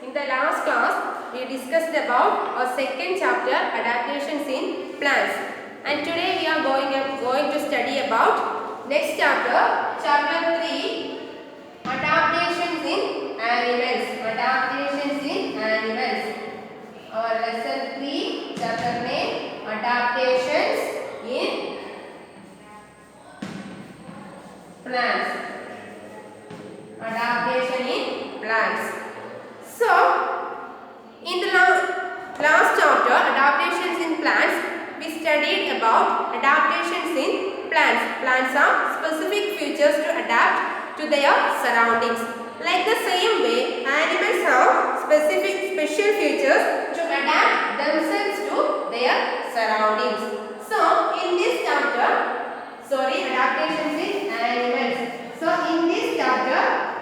In the last class, we discussed about our second chapter, adaptations in plants. And today we are going to study about next chapter, chapter 3, adaptations in animals. Adaptations in animals. Our lesson 3, chapter name, adaptations in plants. Adaptation in plants. So, in the last chapter, adaptations in plants, we studied about adaptations in plants. Plants are specific features to adapt to their surroundings. Like the same way, animals have special features to adapt themselves to their surroundings. So, in this chapter, adaptations in animals. So, in this chapter,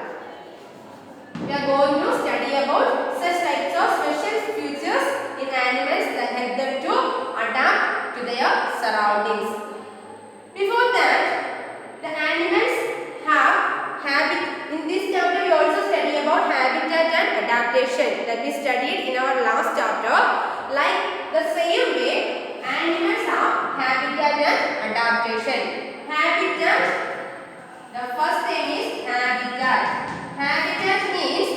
we are going to study about such types of special features in animals that help them to adapt to their surroundings. Before that, the animals have habit. In this chapter, we also study about habitat and adaptation that we studied in our last chapter. Like the same way, animals have habitat and adaptation. Habitat, the first thing is habitat. Habitat means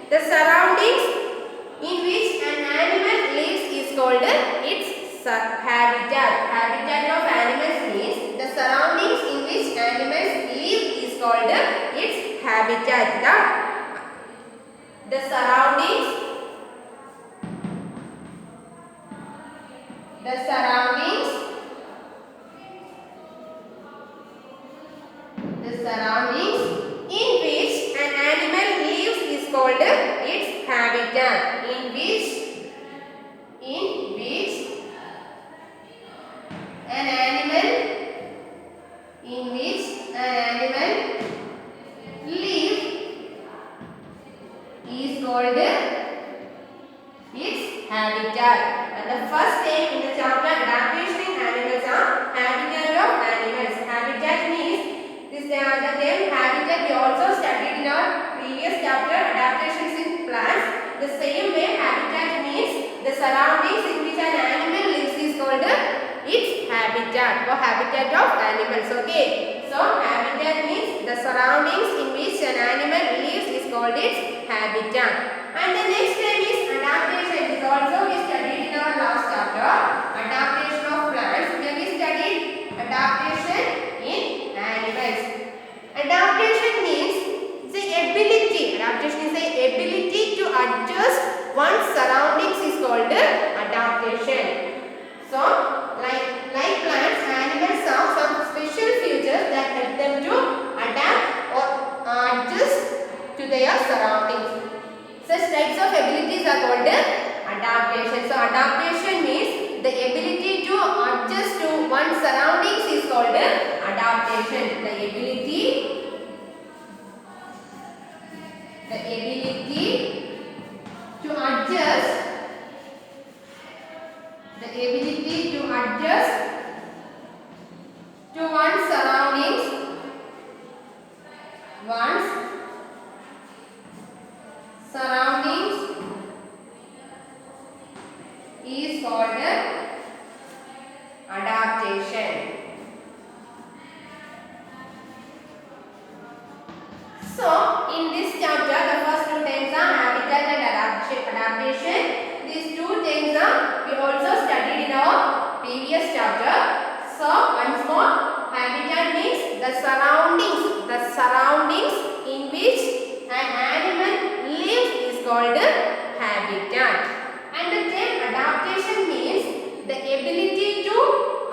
the surroundings in which an animal lives is called its habitat. Habitat of animals means the surroundings in which animals live is called its habitat. The surroundings in which an animal lives is called its habitat. In which an animal lives is called its habitat. And the first thing in the chapter, adaptation in animals, are habitat of animals. Habitat means the term habitat we also studied in our previous chapter, adaptations in plants. The same way, habitat means the surroundings in which an animal lives is called its habitat or habitat of animals. Okay. So, habitat means the surroundings in which an animal lives is called its habitat. And the next term is adaptation. This also we studied in our last chapter, adaptation of plants. Here we studied adaptation in animals. Adaptation means the ability. Adaptation is the ability to adjust one's surroundings is called adaptation. So, like plants, animals have some special features that help them to adapt or adjust to their surroundings. Such types of abilities are called adaptation. So, adaptation means the ability to adjust to one's surroundings is called adaptation. The ability to adjust to one's surroundings is called adaptation. So, in this chapter, the first two terms are habitat and adaptation. These two terms we also studied in our previous chapter. So, once more, habitat means the surroundings in which an animal lives is called habitat. And the term adaptation means the ability to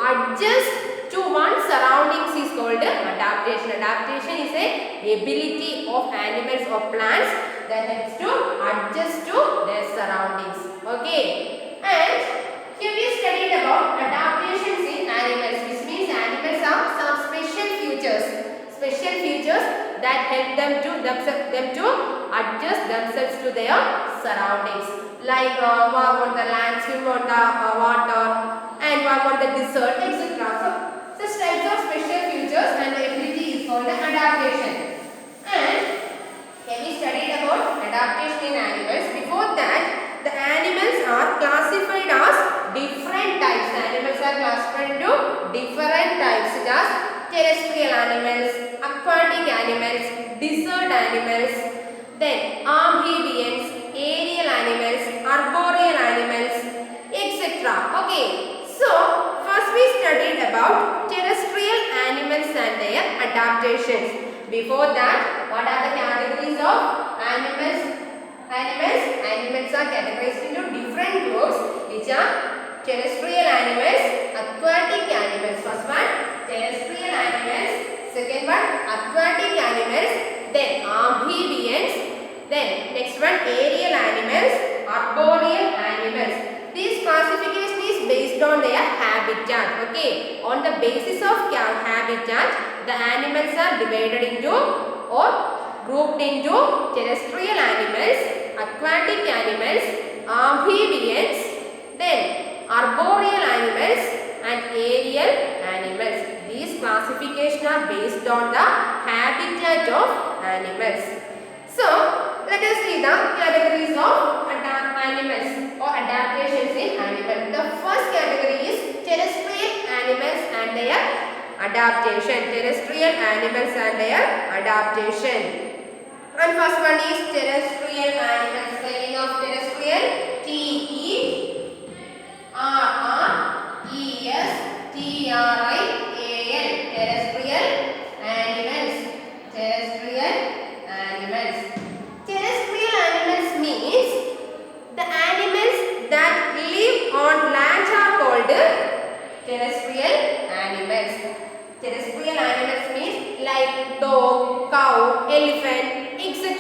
adjust to one's surroundings is called adaptation. Adaptation is a ability of animals or plants that helps to adjust to their surroundings. Okay. And here we studied about adaptations in animals, which means animals have some special features that help them to adjust themselves to their surroundings. Like walk on the land, swim on the water, and walk on the desert, etc. So, such types of special features and ability is called adaptation. And here we studied about adaptation in animals. Before animals, then amphibians, aerial animals, arboreal animals, etc. Okay, so first we studied about terrestrial animals and their adaptations. Before that, what are the categories of animals? Animals are categorized into different groups, which are terrestrial animals, aquatic animals. First one, terrestrial animals. Second one, aquatic animals. Then amphibians. Then next one, aerial animals, arboreal animals. This classification is based on their habitat. Okay, on the basis of habitat, the animals are divided into or grouped into terrestrial animals, aquatic animals, amphibians, then arboreal animals and aerial animals. These classifications are based on the habitat of animals. So, let us see the categories of animals or adaptations in animals. The first category is terrestrial animals and their adaptation. Terrestrial animals and their adaptation. And first one is terrestrial animals. Spelling of terrestrial, T-E-R-R-E-S-T-R-I-A-L. Terrestrial animals. Terrestrial animals. Terrestrial animals means the animals that live on land are called terrestrial animals. Terrestrial animals means like dog, cow, elephant, etc.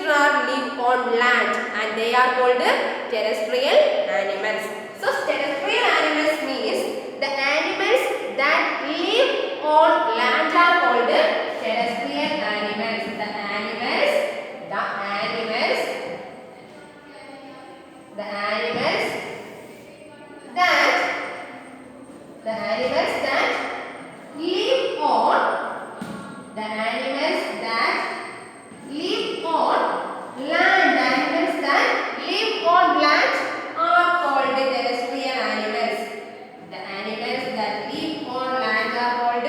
live on land and they are called terrestrial animals. So terrestrial animals means the animals that live on land are called terrestrial animals. The animals that live on land, animals that live on land are called terrestrial animals. The animals that live on land are called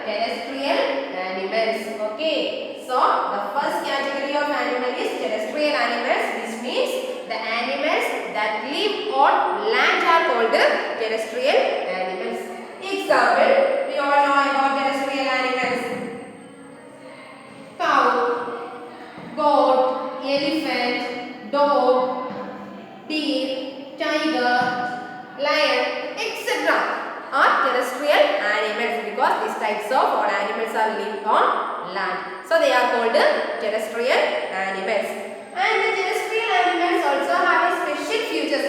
terrestrial animals. Okay, so the first category of animal is terrestrial animals, which means the animals that live on land are called terrestrial animals. Example, we all know about terrestrial animals: cow, goat, elephant, dog, deer, tiger, lion, etc. are terrestrial animals because these types of all animals are live on land. So they are called terrestrial animals. And the terrestrial animals also have a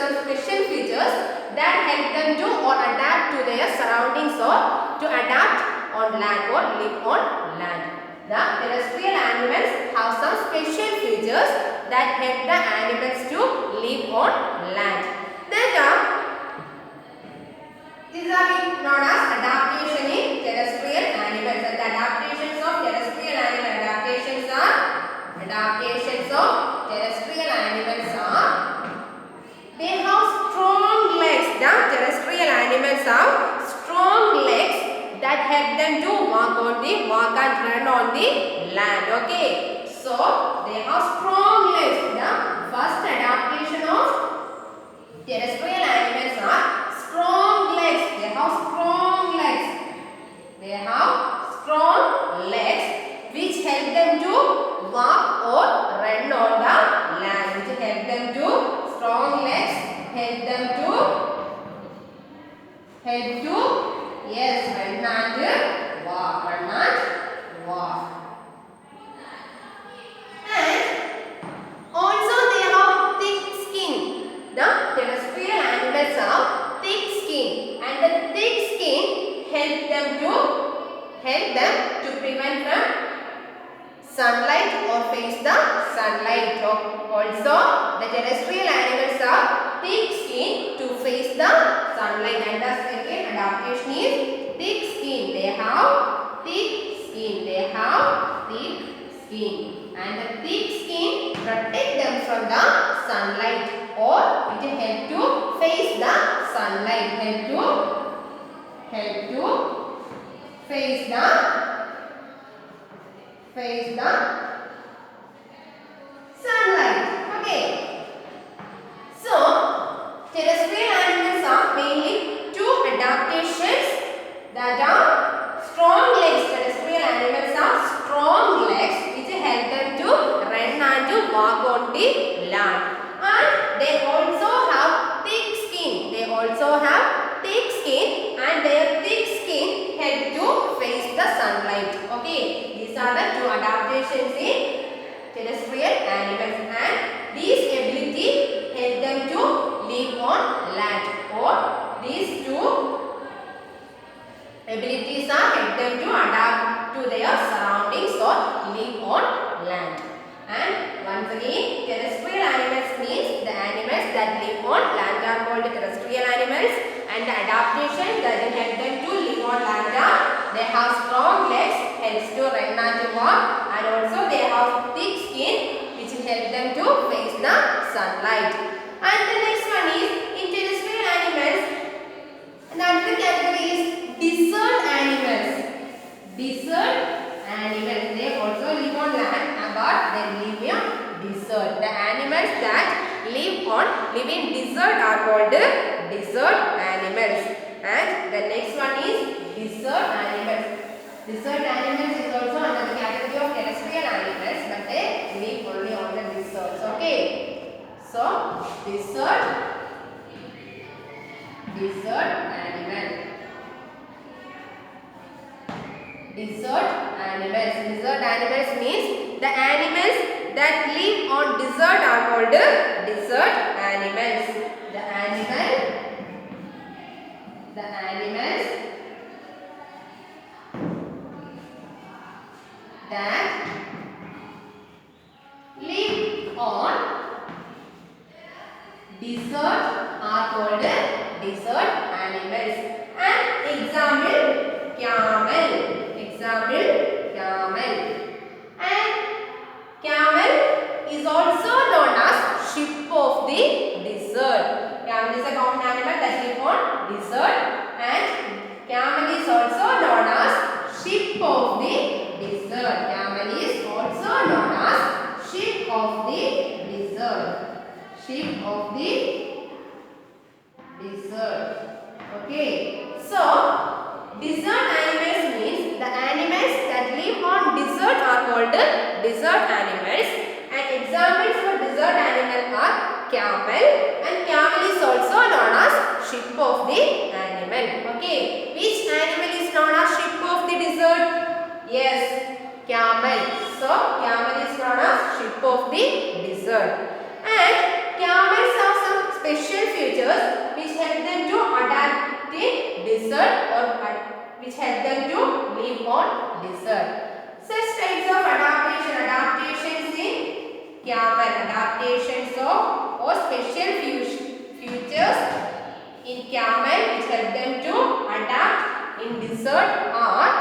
some special features that help them to or adapt to their surroundings or to adapt on land or live on land. The terrestrial animals have some special features that help the animals to live on land. These are known as adaptation in terrestrial animals. And the adaptations of terrestrial animals are they have strong legs. The terrestrial animals have strong legs that help them to walk and run on the land. Okay, so they have strong legs. The first adaptation of terrestrial animals are strong legs. They have strong legs which help them to walk or run on the land. Strong legs help them to yes, run and walk. And also they have thick skin. The terrestrial animals have thick skin, and the thick skin help them to prevent from sunlight or face the sunlight. Also, the terrestrial animals have thick skin to face the sunlight, and the second adaptation is thick skin. They have thick skin, and the thick skin protect them from the sunlight, or it help to face the sunlight. Help to face the sunlight. Okay. So, terrestrial animals are mainly two adaptations that are strong legs. Terrestrial animals are strong legs which help them to run and to walk on the land. And they also have thick skin. They also have thick skin, and their thick skin help to face the sunlight. Okay, these are the two adaptations in terrestrial animals, and these ability help them to live on land, or these two abilities are help them to adapt to their surroundings or live on land. And once again, terrestrial animals means the animals that live on land are called terrestrial animals, and the adaptation that help them to live on land are they have strong legs, helps to run and to walk, and also they have thick skin which help them to face the sunlight. And the next one is in terrestrial animals, another category is desert animals. Desert animals, they also live on land, but they live in desert. The animals that live in desert are called desert animals. And the next one is desert animals. Desert animals is also another category of terrestrial animals, but they live only on the deserts. Okay. So desert animal. Desert animals. Desert animals means the animals that live on desert are called desert animals. The animals that live on desert are called desert animals. And example, camel. And camel is also known as ship of the desert. Camel is a common animal that live on desert, and camel is also known as ship of the desert. Camel is also known as ship of the desert. Ship of the desert. Okay. So, desert animals means the animals that live on desert are called desert animals. And examples for desert animal are camel, and camel is also known as ship of the animal. Okay. Which animal is known as ship of the desert? Yes, camel. So, camel is known as ship of the desert. And camels have some special features which help them to adapt in desert, or which help them to live on desert. Such types of adaptations in camel, adaptations of or special features in camel which help them to adapt in desert are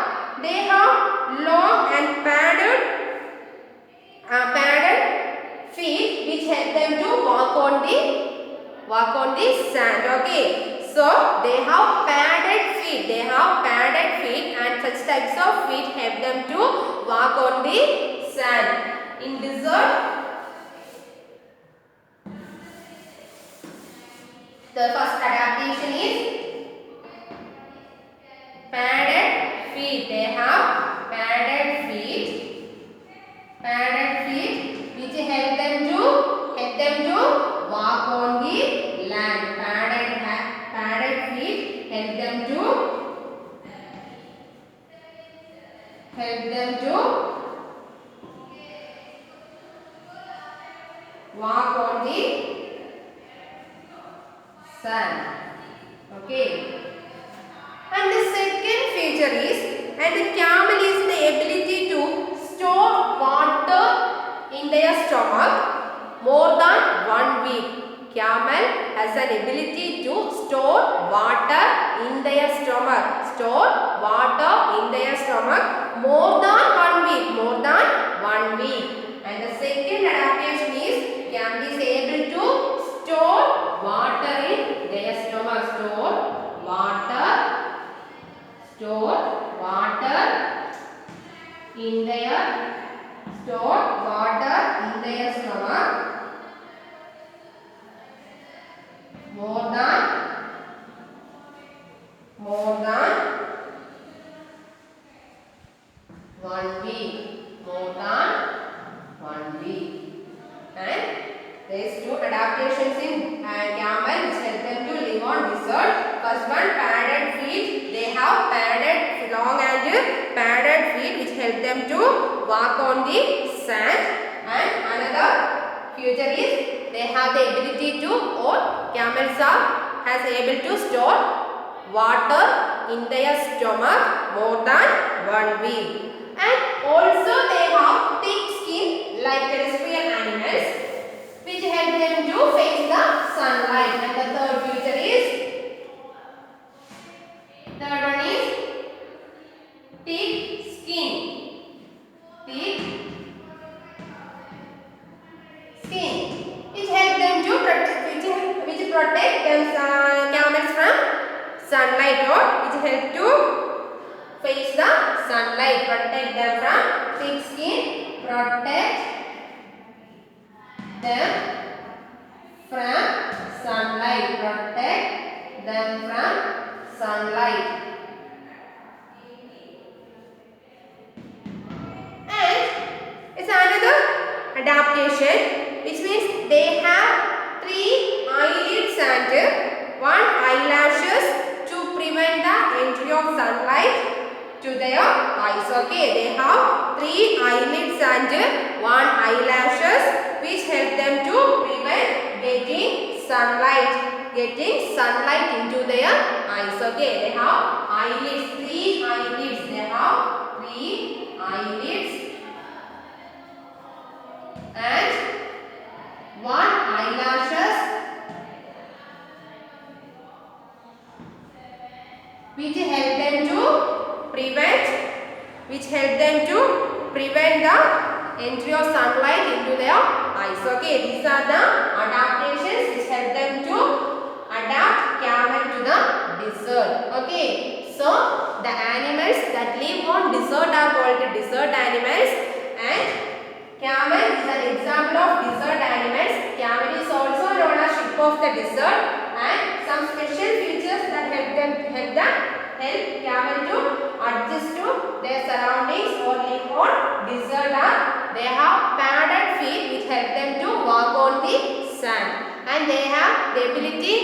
they have long and padded feet which help them to walk on the sand. Okay, so they have padded feet. And such types of feet help them to walk on the sand. In desert, the first adaptation is padded feet. They have padded feet which help them to walk on the land. Padded feet help them to walk on the sand. Okay. And the second feature is, and the camel is the ability to store water in their stomach more than 1 week. Camel has an ability to store water in their stomach. More than 1 week. And the second adaptation is camel is able to store water in their stomach. Store water in their stomach two adaptations in camel which help them to live on desert. First one, padded feet. They have padded long and padded feet which help them to walk on the sand. And another feature is they have the ability to, or camels has able to store water in their stomach more than 1 week. And also they have thick skin like terrestrial animals which help them to face the sunlight. And the third feature is, third one is thick skin. Thick skin which help them to protect, which protect them camels from sunlight, or which help to face the sunlight, protect them from thick skin, protect them from sunlight, protect them from sunlight. And it's another adaptation which means they have 3 eyelids and 1 eyelashes to prevent the entry of sunlight to their eyes. Okay, they have 3 eyelids and 1 eyelashes which help them to prevent getting sunlight into their eyes. Okay, they have eyelids, 3 eyelids. They have 3 eyelids and 1 eyelashes which help them to prevent the entry of sunlight into their eyes. Okay, these are the adaptations which help them to adapt camel to the desert. Okay, so the animals that live on desert are called desert animals, and camel is an example of desert animals. Camel is also known as ship of the desert, and some special features that help camel to adjust to their surroundings or live on desert are, they have padded feet which help them to walk on the sand, and they have the ability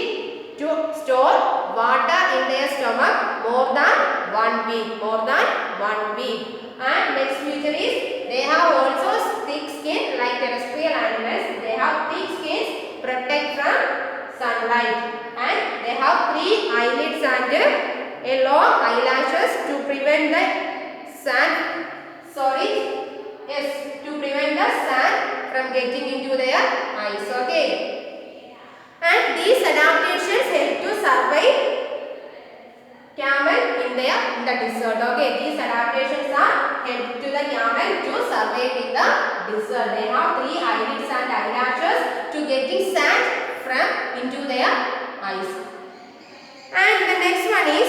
to store water in their stomach more than 1 week. And next feature is they have also thick skin like terrestrial animals. They have thick skins protect from sunlight, and they have 3 eyelids and a long eyelashes to prevent the sand from getting into their eyes. Okay, and these adaptations help to survive camel in the desert. Okay, these adaptations are help to the camel to survive in the desert. They have 3 eyelids and eyelashes to getting sand from into their eyes. And the next one is,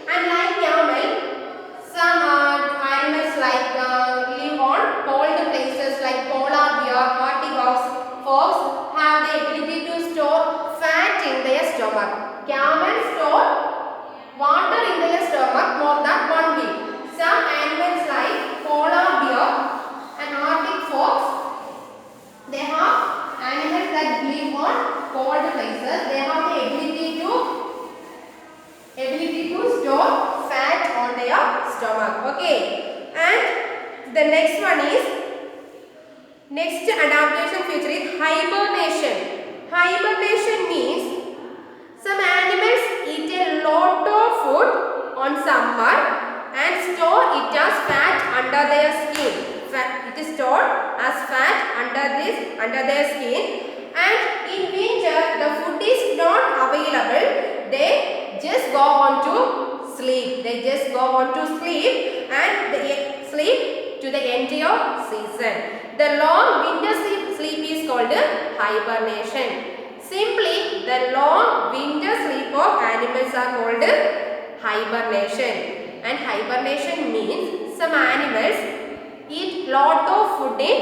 unlike camel, some animals like live on cold places like polar bear, Arctic fox have the ability to store fat in their stomach. Camels store water in their stomach more than 1 week. Some animals like polar bear and Arctic fox, they have animals that live on cold places. They have the ability to store fat on their stomach. Okay, and the next one is, next adaptation feature is hibernation. Hibernation means some animals eat a lot of food on summer and store it as fat under their skin. It is stored as fat under their skin, and in winter the food is not available. They just go on to sleep. And they sleep to the entire season. The long winter sleep is called hibernation. Simply, the long winter sleep of animals are called hibernation. And hibernation means some animals eat lot of food in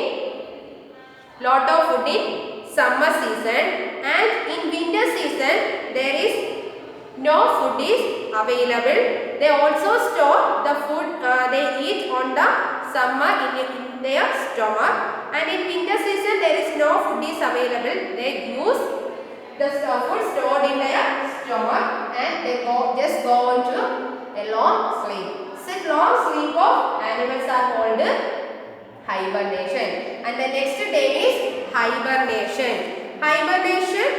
summer season, and in winter season there is no food is available. They also store the food they eat on the summer in their stomach, And in winter season there is no food is available. They use the food stored in their stomach and they just go on to a long sleep. So long sleep of animals are called hibernation. And the next term is hibernation. Hibernation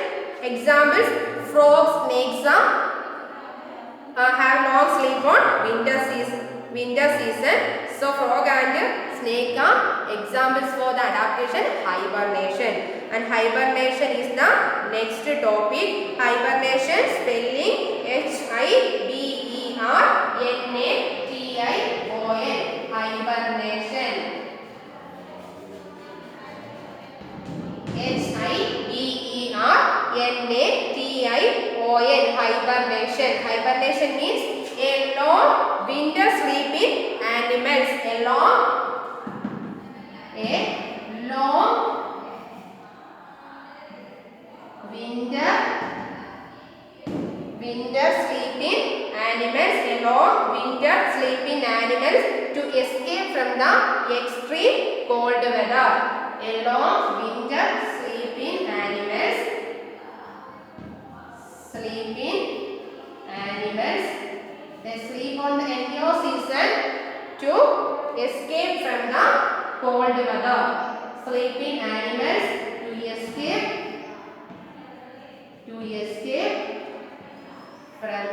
examples: frogs, snakes have long sleep on winter season. So frog and snake are examples for the adaptation hibernation. And hibernation is the next topic. Hibernation spelling Hibernation. Hibernation. Hibernation. Hibernation means a long winter sleep in animals. A long winter sleep in animals. A long winter sleep in animals to escape from the extreme cold weather. A long winter sleep in animals. They sleep on the entire season to escape from the cold weather. Sleeping animals to escape from the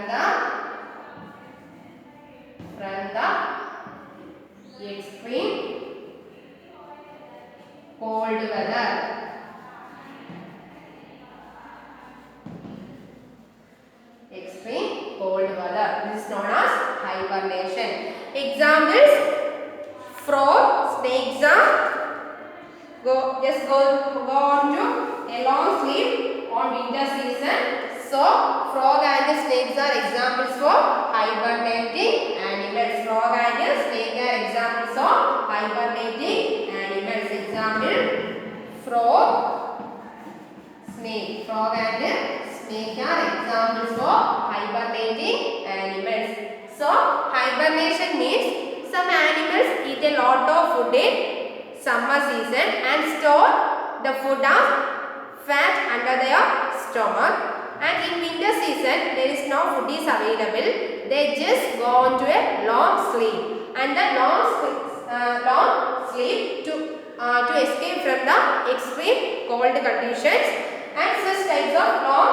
extreme cold weather. Extreme cold weather. This is known as hibernation. Examples: frog, snakes just go on to a long sleep on winter season. So frog and snakes are examples for hibernating animals. Frog and snake are examples of hibernating animals. Example: frog, snake. Frog and snake are examples for hibernating animals. So hibernation means some animals eat a lot of food in summer season and store the food as fat under their stomach. And in winter season there is no food is available. They just go on to a long sleep. And the long sleep to escape from the extreme cold conditions. And such types of long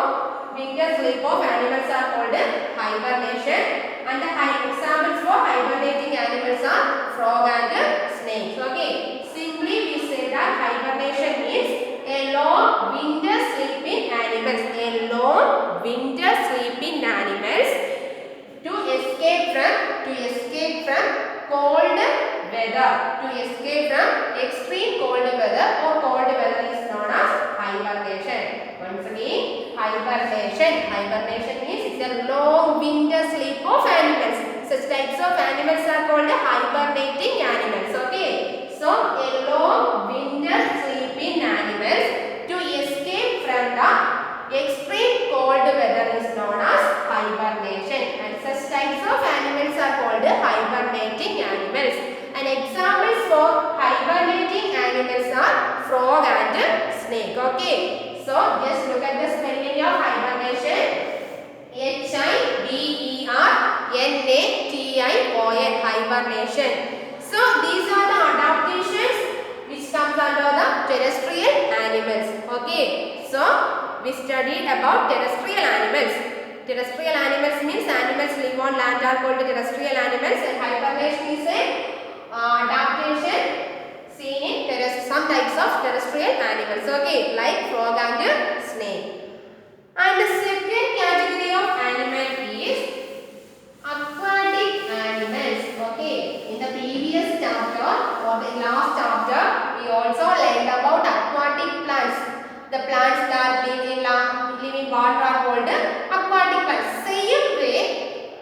winter sleep of animals are called hibernation. And the examples for hibernating animals are frog and snakes. Okay. Simply we say that hibernation means a long winter sleeping animals. A long winter sleeping animals to escape from cold weather. To escape from extreme cold weather or cold weather is known as hibernation. Once again, hibernation means it's a long winter sleep of animals. Such types of animals are called hibernating animals. Okay. So a long winter sleeping animals to escape from the extreme cold weather is known as hibernation. And such types of animals are called hibernating animals. And examples for hibernating animals are frog and snake. Okay. So just look at the spelling of hibernation. Hibernation. Hibernation. So these are the adaptations which comes under the terrestrial animals. Okay. So we studied about terrestrial animals. Terrestrial animals means animals live on land are called terrestrial animals. And hibernation is a adaptation seen in some types of terrestrial animals. Okay, like frog and snake. And the second category of animal is aquatic animals. Okay, in the previous chapter or the last chapter, we also learned about aquatic plants. The plants that live in water are called aquatic plants. Same way,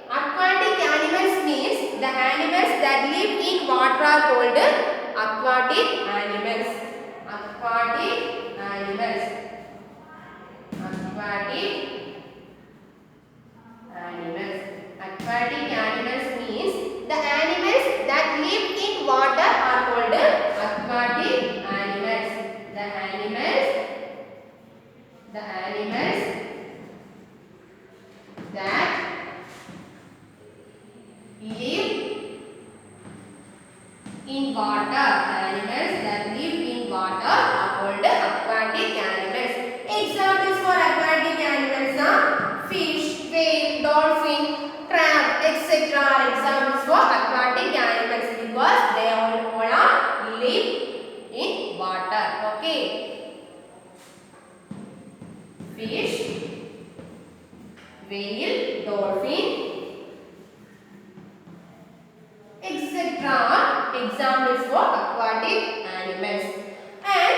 aquatic animals means the animals that live in water are called aquatic animals. Aquatic animals. Aquatic animals means the animals that live in water are called aquatic animals. the animals that live in water. Animals that live in water are called aquatic animals. Examples for aquatic animals are fish, whale, dolphin, crab, etc. are examples for aquatic animals because they all live in water. Okay. Fish, whale, dolphin, etc. are examples for aquatic animals. And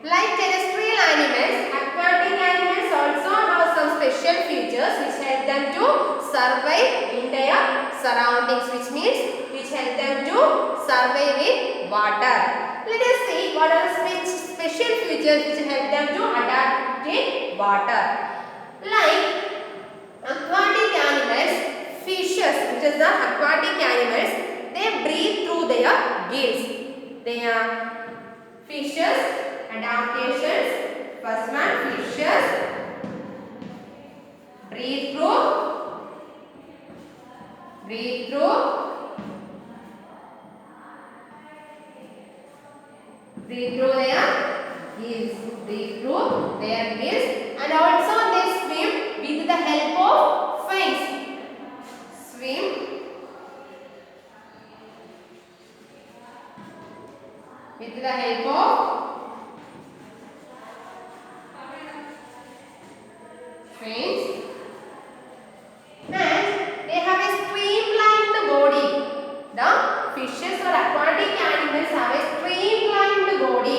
like terrestrial animals, aquatic animals also have some special features which help them to survive in their surroundings, which help them to survive in water. Let us see what are the special features which help them to adapt in water. Like aquatic animals, fishes, which is the aquatic animals, they breathe through their gills. They are fishes, adaptations. First one, fishes breathe through their gills, and also they swim with the help of fins. Swim with the help of fins, and they have a streamlined body. The fishes or aquatic animals have a streamlined body.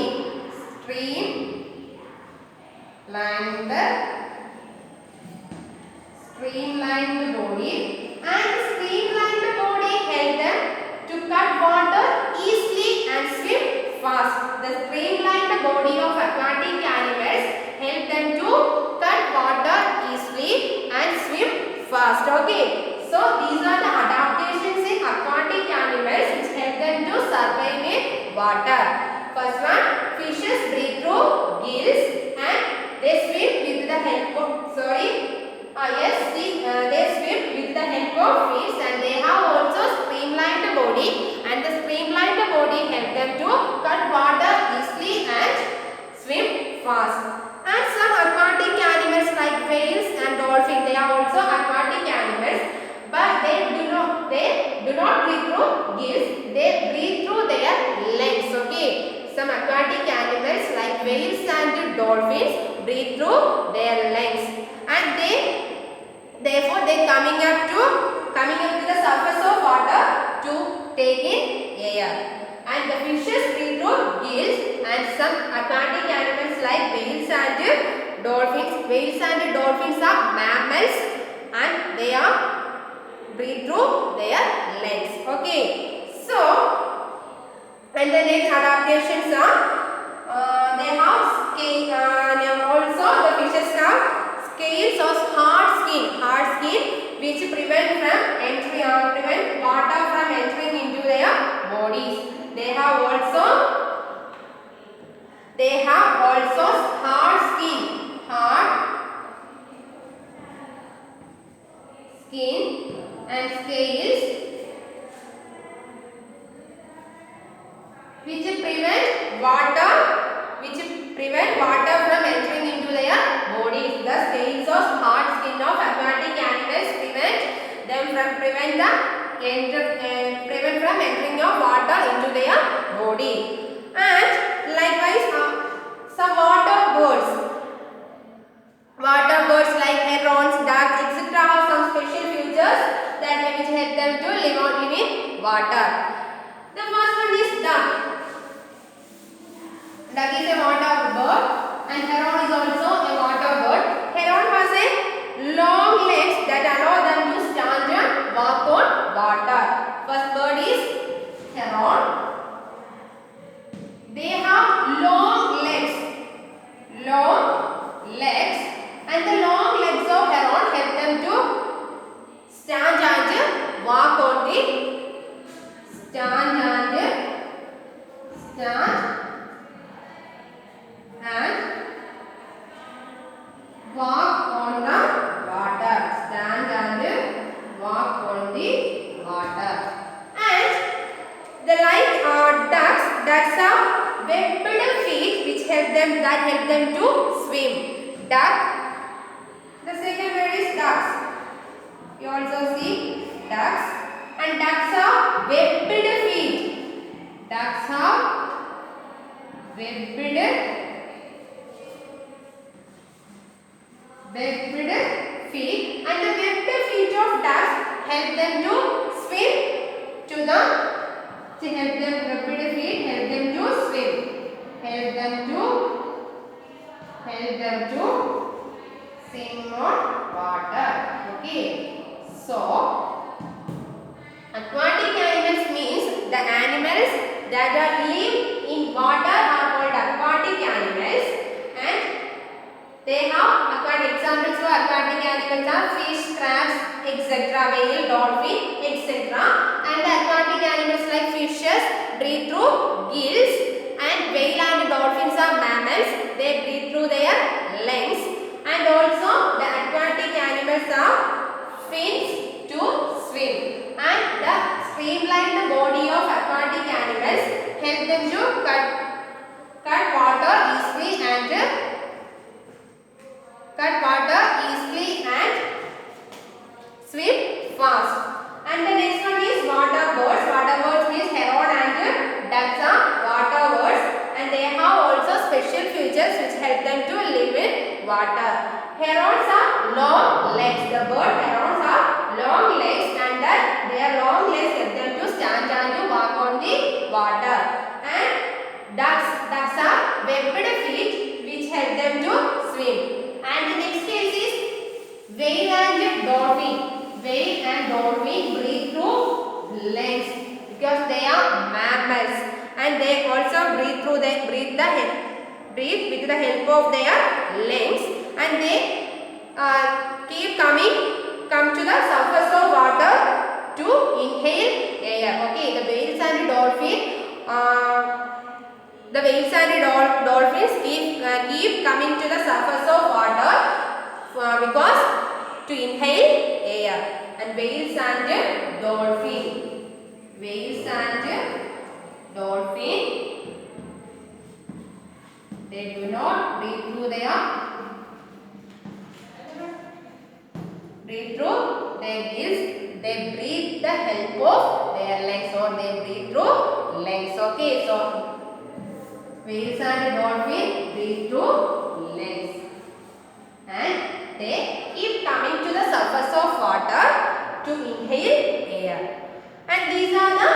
Streamlined body, and streamlined body help them to cut water easily and swim fast. The streamlined body of aquatic animals help them to cut water easily and swim fast. Okay, so these are the adaptations in aquatic animals which help them to survive in water. First one, fishes breathe through gills and they swim with the help of they swim with the help of fins, and they have also streamlined body, and the streamlined body help them to cut water easily and swim fast. And some aquatic animals like whales and dolphins, they are also aquatic animals, but they do not breathe through gills, they breathe through their lungs. Okay, some aquatic animals like whales and dolphins breathe through their lungs, and therefore they coming up to the surface of water to take in air. And the fishes breathe through gills, and some aquatic animals like whales and dolphins. Whales and dolphins are mammals, and they are breathe through their legs. Okay, so and the next adaptations are they have also the fishes have scales or hard skin which prevent water from entering into their bodies. They have also hard skin and scales which prevent water from entering into their bodies. The scales of hard skin of aquatic animals prevent from entering of water into their body. And likewise some water birds like herons, ducks, etc. have some special features which help them to live in water. The first one is duck. Duck is a water bird, and heron is also a water bird. Heron has a long legs that allow them to stand and walk on water. First bird is heron. They have long legs, and the long legs of heron help them to stand and walk on the walk on the water. Stand and walk on the water. And the ducks have webbed feet which help them to swim. Duck. The second word is ducks. You also see ducks. And ducks have webbed feet. Ducks have webbed feet, and the webbed feet of ducks help them to swim to the help them webbed feet help them to swim, help them to swim on water. Okay, so aquatic animals means the animals that are live in water are called aquatic animals, and they have aquatic examples for aquatic animals are fish, crabs, etc., whale, dolphin, etc. And the aquatic animals like fishes breathe through gills, and whale and dolphins are mammals. They breathe through their lungs. And also the aquatic animals have fins to swim. And the streamlined body of aquatic animals help them to cut water easily and swim fast. And the next one is water birds. Water birds means heron and ducks are water birds, and they have also special features which help them to live in water. Herons have long legs. The bird herons have long legs, and their long legs help them to stand and to walk on the water. And ducks have webbed feet which help them to swim. And the next case is whale and dolphin. Whale and dolphin breathe through lungs because they are mammals, and they also breathe with the help of their lungs, and they come to the surface of water to inhale air. Okay, the whales and dolphins keep coming to the surface of water because to inhale air. And whales and dolphin, they do not breathe through their gills. They breathe the help of their lungs, or they breathe through lungs. Okay, so whales and dolphin breathe through lungs, and they keep coming to the surface of water to inhale air. And these are the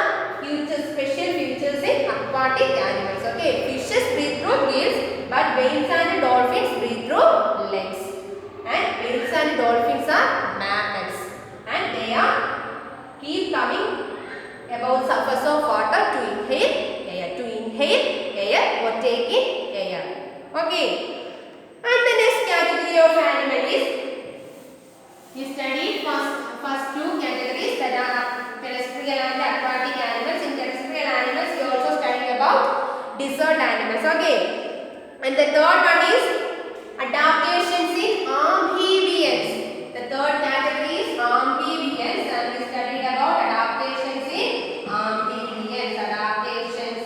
special features in aquatic animals. Okay, fishes breathe through gills, but whales and dolphins breathe through lungs. And whales and dolphins are mammals, and they keep coming above surface of water to inhale air or take in air. Okay. And the next category of animal is, you studied first two categories, that are terrestrial and aquatic animals. In terrestrial animals, you also studied about desert animals. Okay. And the third one is adaptations in amphibians. The third category is amphibians, and we studied about adaptations in amphibians. Adaptations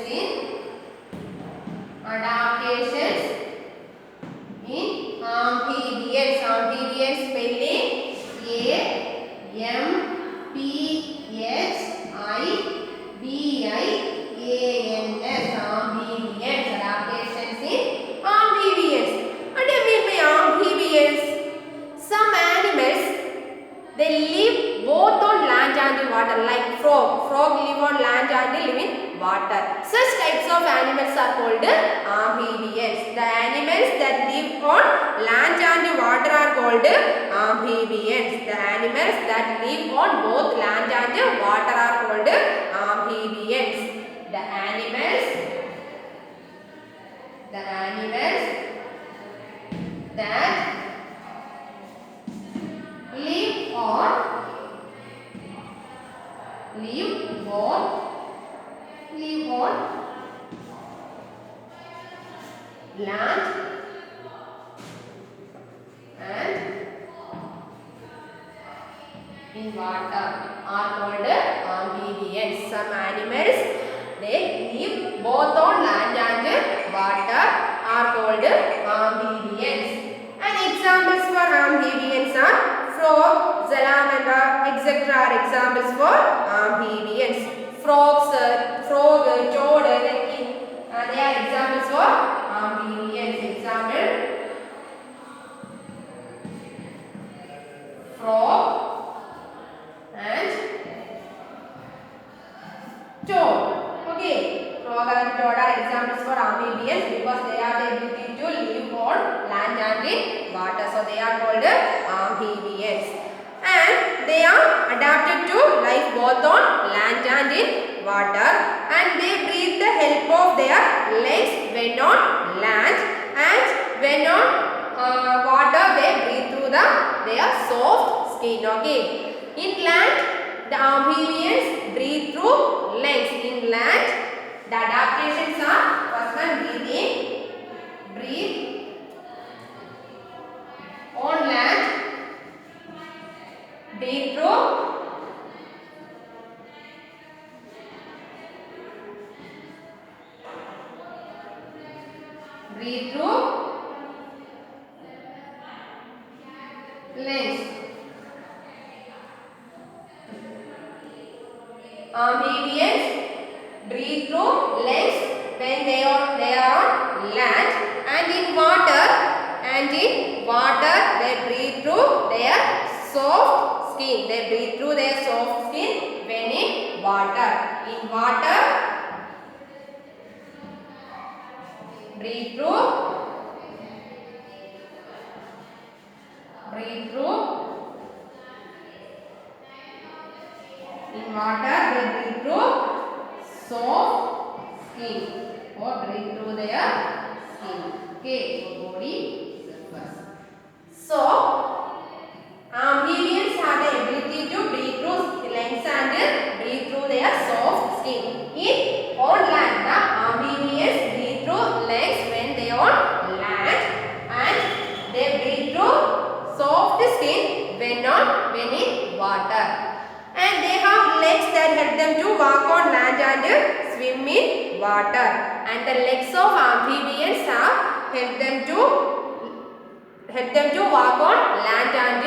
in amphibians. Amphibians spelling AMPHIBIANS. Amphibians. Adaptations in amphibians. What do you mean by amphibians? Some animals, they live both on land and in water, like frog. Frog live on land and they live in water. Such types of animals are called amphibians. The animals that live on land and water are called amphibians. The animals that live on both land and water are called amphibians. The animals that live on land in water are called amphibians. Some animals they live both on land and water are called amphibians. And examples for amphibians are frog, salamander, etc. are examples for amphibians. Frogs, frog, toad, they are examples for amphibians. Example: frog and toad. Okay, frog and toad are examples for amphibians because they are the ability to live on land and in water. So they are called amphibians. And they are adapted to life both on land and in water. And they breathe the help of their legs when on land, and when on water they breathe through their soft skin. Okay. In land, the amphibians breathe through lungs. In land, the adaptations are: first one, breathe in, breathe on land, breathe through lungs. Amphibians breathe through lungs when they are on land, and in water they breathe through their soft skin. They breathe through their soft skin when in water. In water, breathe through in water they breathe through soft skin or breathe through their skin. Okay, body surface. So amphibians have the ability to breathe through lungs and breathe through their soft skin. In on land, the amphibians breathe through lungs when they are on land, and they breathe through soft skin when in water. And they have legs that help them to walk on land and swim in water. And the legs of amphibians have help them to walk on land and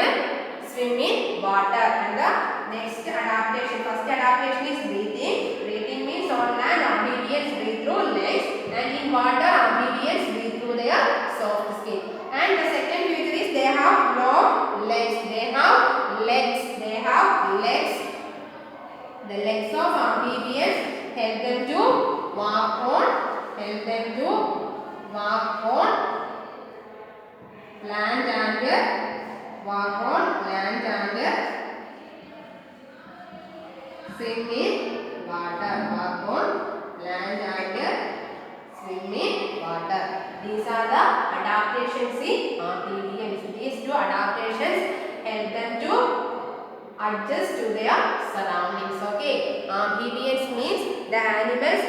swim in water. And the next adaptation, first adaptation is breathing. Breathing means on land amphibians breathe through legs, and in water amphibians breathe through their soft skin. And the second feature is they have long legs. They have legs. The legs of amphibians help them to walk on land and swim in water. Walk on land and swim in water. These are the adaptations in amphibians. These two adaptations help them to adjust to their surroundings. Okay, amphibians means the animals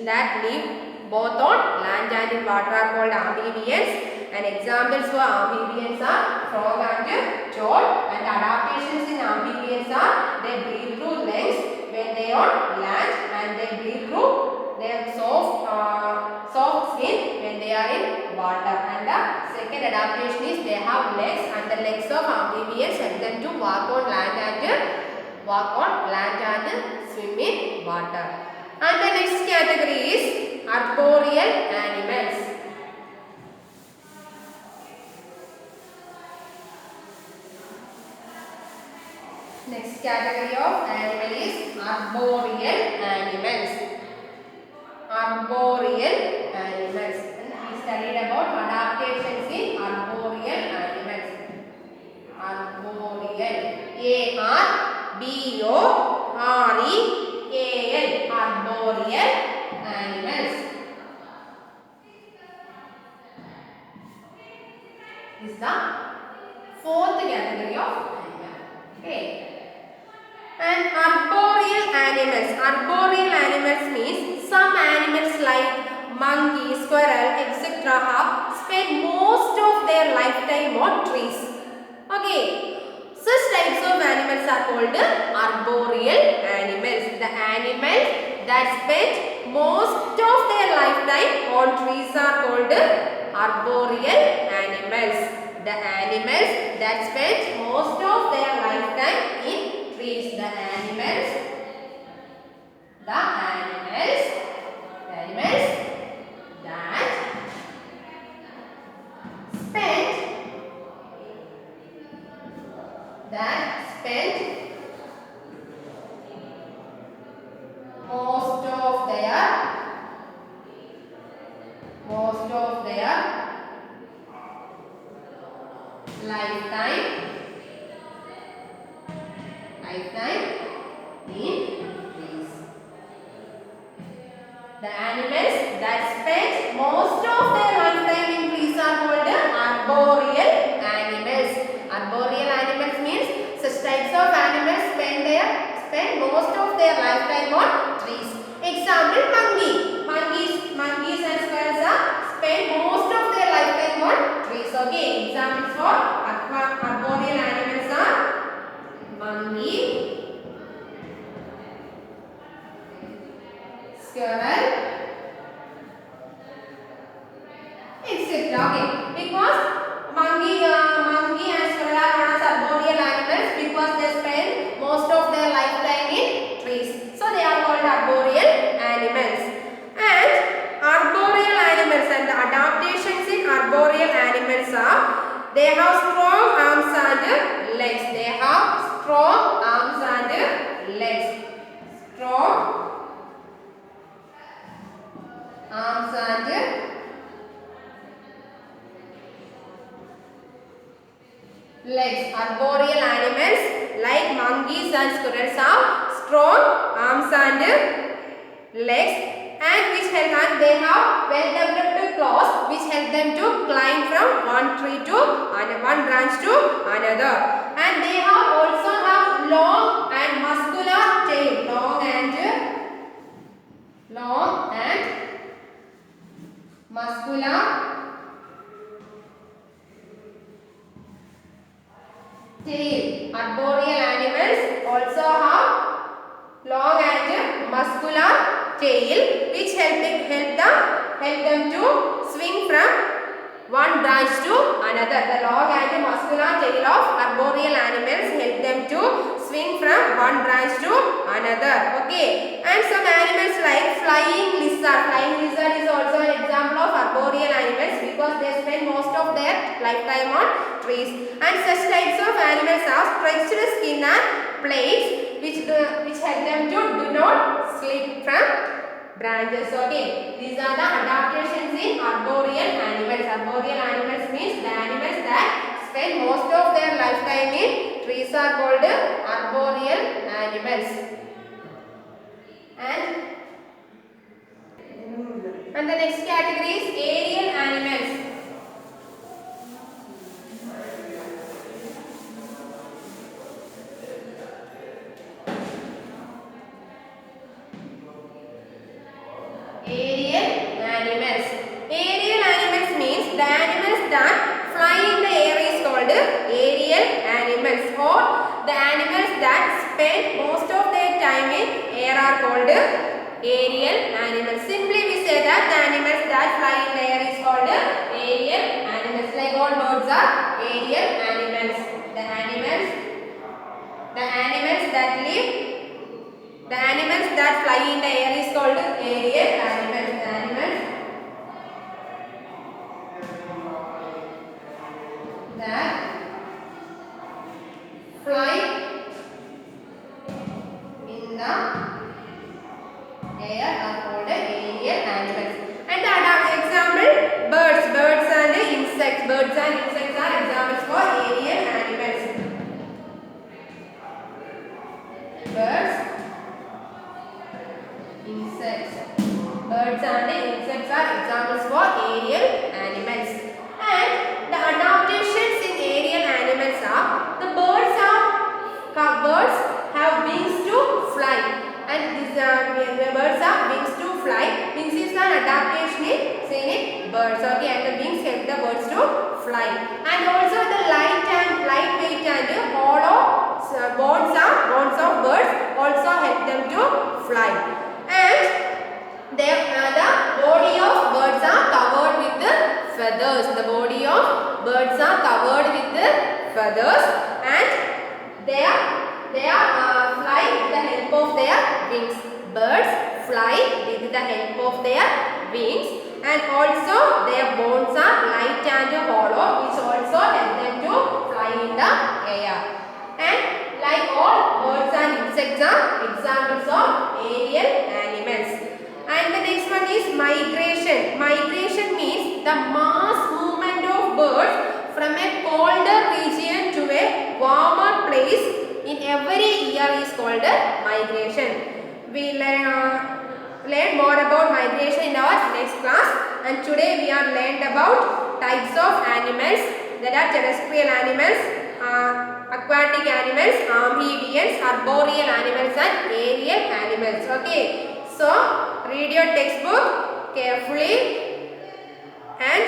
that live both on land and in water are called amphibians. And examples for amphibians are frog and toad. And adaptations in amphibians are they breathe through lungs when they are on land, and they breathe through their soft skin when they are in water. And the second adaptation is they have legs, and the legs of amphibians help them to walk on land and swim in water. And the next category is arboreal animals. Next category of animal is arboreal animals. Arboreal animals. And we studied about adaptations in arboreal animals. Arboreal. A-R-B-O-R-E-A-L. Arboreal animals. This is the fourth category of animal. Okay. And arboreal animals. Arboreal animals means some animals like monkey, squirrel, etc. have spent most of their lifetime on trees. Okay. Such types of animals animals are called arboreal animals. The animals that spend most of their lifetime on trees are called arboreal animals. The animals that spend most of their lifetime in trees. The animals that spent most of their lifetime in trees. The animals that spend most of their lifetime in trees are called arboreal animals. Arboreal animals means such types of animals spend most of their lifetime on trees. Example, monkeys and squirrels spend most of their lifetime on trees. Okay, examples for arboreal animals are monkey, squirrel, etc. Okay, because monkey and squirrel are known as arboreal animals because they spend most of their lifetime in trees. So they are called arboreal animals. And arboreal animals and the adaptations in arboreal animals are they have strong arms and legs. They have strong arms and legs. Strong arms and legs. Arboreal animals like monkeys and squirrels have strong arms and legs, and which help, and they have well developed claws which help them to climb from one tree to one branch to another. And they have also have long and muscular tail. Long and muscular tail. Arboreal animals also have long and muscular tail which help them to swing from one branch to another. The long and muscular tail of arboreal animals help them to swing from one branch to another. Okay, and some animals like flying lizard. Flying lizard is also an example of arboreal animals because they spend most of their lifetime on trees. And such types of animals have stretched skin and plates which help them to do not slip from branches. Okay, these are the adaptations in arboreal animals. Arboreal animals means the animals that spend most of their lifetime in trees are called arboreal animals. And the next category is aerial animals. Aerial animals means the animals that fly in the air is called aerial animals, or the animals that spend most of their time in air are called aerial animals. Simply we say that the animals that fly in the air is called aerial animals. Like all birds are aerial animals. The animals that fly in the air is called aerial animals. The animals that fly in the air are called aerial animals. And the example birds and insects. Birds and insects are examples for aerial animals. Birds and insects are examples for aerial animals. And the adaptations in aerial animals are the birds have wings to fly, and these birds have wings to fly. Wings is an adaptation in birds. Okay, and the wings help the birds to fly. And also the light fly. And the body of birds are covered with the feathers. The body of birds are covered with the feathers, and they fly with the help of their wings. Birds fly with the help of their wings, and also their bones are light and hollow, which also help them to fly in the air. And like all, birds and insects are examples of aerial animals. And the next one is migration. Migration means the mass movement of birds from a colder region to a warmer place in every year is called migration. We learn more about migration in our next class, and today we are learned about types of animals. There are terrestrial animals, aquatic animals, amphibians, arboreal animals and aerial animals. Okay, so read your textbook carefully and